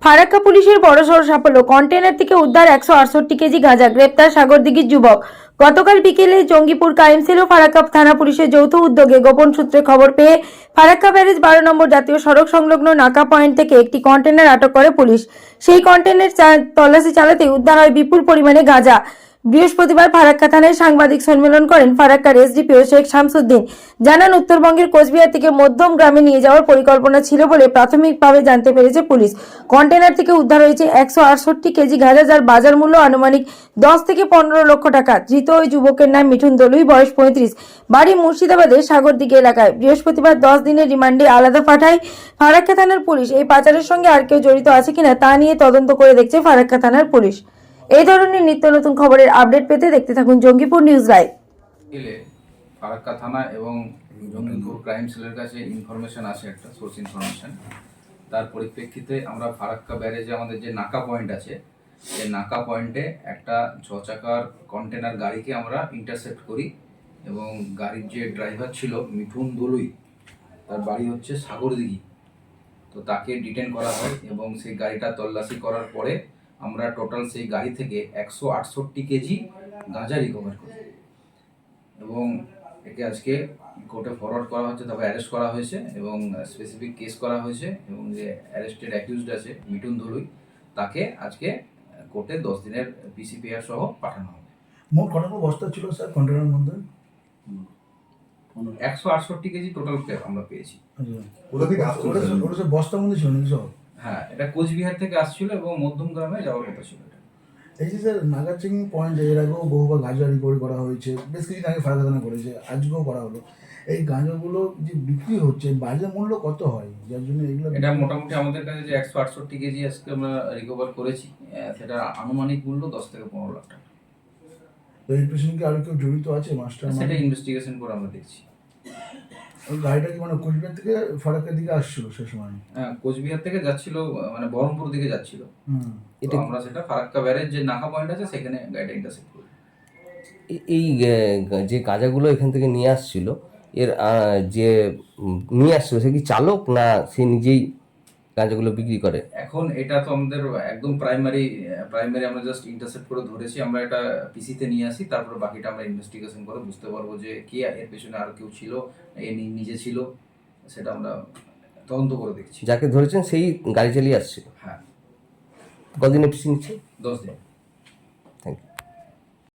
ফারাক্কা পুলিশের বড়সড় সাফল্য, কন্টেনার থেকে উদ্ধার 168 কেজি গাঁজা, গ্রেপ্তার সাগরদিঘির যুবক। গতকাল বিকেলে জঙ্গিপুর ক্রাইম সেল ও ফারাক্কা থানা পুলিশের যৌথ উদ্যোগে গোপন সূত্রে খবর পেয়ে ফারাক্কা ব্যারেজ 12 নম্বর জাতীয় সড়ক সংলগ্ন নাকা পয়েন্ট থেকে একটি কন্টেনার আটক করে পুলিশ। সেই কন্টেনার তল্লাশি চালাতেই উদ্ধার হয় বিপুল পরিমাণে গাঁজা। বৃহস্পতিবার ফারাক্কা থানায় সাংবাদিক সম্মেলন করেন ফারাক্কার এসডিপিও শেখ শামসুদ্দিন। জানান, উত্তরবঙ্গের কোচবিহার থেকে মধ্যম গ্রামে নিয়ে যাওয়ার পরিকল্পনা ছিল বলে প্রাথমিকভাবে জানতে পেরেছে পুলিশ। কন্টেনার থেকে উদ্ধার হয়েছে 168 কেজি গাঁজা, যার বাজার মূল্য আনুমানিক 10 থেকে 15 লক্ষ টাকা। ধৃত ওই যুবকের নাম মিঠুন দলুই, বয়স 35, বাড়ি মুর্শিদাবাদের সাগরদিঘি এলাকায়। বৃহস্পতিবার 10 দিনের রিমান্ডে আলাদা পাঠায় ফারাক্কা থানার পুলিশ। এই পাচারের সঙ্গে আর কেউ জড়িত আছে কিনা তা নিয়ে তদন্ত করে দেখছে ফারাক্কা থানার পুলিশ। এই ধরনের নিত্য নতুন খবরের আপডেট পেতে দেখতে থাকুন জঙ্গিপুর নিউজ লাইভ। ফারাক্কা থানা এবং জঙ্গিপুর ক্রাইম সেলের কাছে ইনফরমেশন আছে, একটা সোর্স ইনফরমেশন। তার পরিপ্রেক্ষিতে আমরা ফারাক্কা ব্যারেজে আমাদের যে নাকা পয়েন্ট আছে, সেই নাকা পয়েন্টে একটা 6 চাকার কন্টেনার গাড়িকে আমরা ইন্টারসেপ্ট করি এবং গাড়ির যে ড্রাইভার ছিল মিঠুন দলুই, তার বাড়ি হচ্ছে সাগরদিঘি। তো তাকে ডিটেন করা হয় এবং সেই গাড়িটা তল্লাশি করার পরে আমরা টোটাল সেই গাড়ি থেকে 168 কেজি গাঁজা রিকভার করি এবং একে আজকে কোর্টে ফরওয়ার্ড করা হচ্ছে। তারপর অ্যারেস্ট করা হয়েছে এবং স্পেসিফিক কেস করা হয়েছে এবং যে অ্যারেস্টেড অ্যাকিউজড আছে মিঠুন দলুই, তাকে আজকে কোর্টে 10 দিনের পিসিপিআর সহ পাঠানো হবে। মোট কতগুলো বস্তা ছিল স্যার কন্টেনারের মধ্যে? 168 কেজি টোটাল আমরা পেয়েছি। ওটা বস্তার মধ্যে ছিল নাকি সব? হ্যাঁ, এটা কোচবিহার থেকে আসছিল এবং মধ্যম গ্রামে যাওয়ার কথা ছিল। এই যে স্যার নাগা চেকিং পয়েন্ট, এর আগেও বহুবার গাঁজা রিকভারি করা হয়েছে, বেশ কিছুদিন আগে ফারাক্কা থানা করেছে, আজকেও করা হলো। এই গাঁজাগুলো যে বিক্রি হচ্ছে, বাজার মূল্য কত হয় যার জন্য এগুলো? এটা মোটামুটি আমাদের কাছে যে 168 কেজি আজকে আমরা রিকভার করেছি, সেটা আনুমানিক মূল্য 10 থেকে 15 লাখ টাকা। তো এই পেছনে কি আরো কেউ জড়িত আছে মাস্টার? সেটা ইনভেস্টিগেশন করে আমরা দেখছি। ওই গাড়িটা কি মানে কোচবিহার থেকে ফারাক্কার দিকে আসছিল সে সময়? হ্যাঁ, কোচবিহার থেকে যাচ্ছিল, মানে বহরমপুর দিকে যাচ্ছিল। এটা আমরা সেটা ফারাক্কা ব্যারেজ যে নাকা পয়েন্ট আছে সেখানে গাড়িটা ইন্টারসেপ্ট করি। এই যে গাঁজাগুলো এখান থেকে নিয়ে আসছিল, এর যে নিয়ে আসছিল সে কি চালক না সে নিজেই গাঁজাগুলো বিক্রি করে? এখন এটা তো আমাদের একদম প্রাইমারি আমরা জাস্ট ইন্টারসেপ্ট করে ধরেছি। আমরা এটা পিসিতে নিয়ে আসি, তারপর বাকিটা আমরা ইনভেস্টিগেশন করে বুঝতে পারবো যে কে এর পেছনে আর কেউ ছিল, এ নিজে ছিল, সেটা আমরা তদন্ত করে দেখছি। যাকে ধরেছেন সেই গাড়ি চালিয়ে আসছিল? হ্যাঁ। কদিনে পিছিয়ে নিচ্ছে? 10 দিন।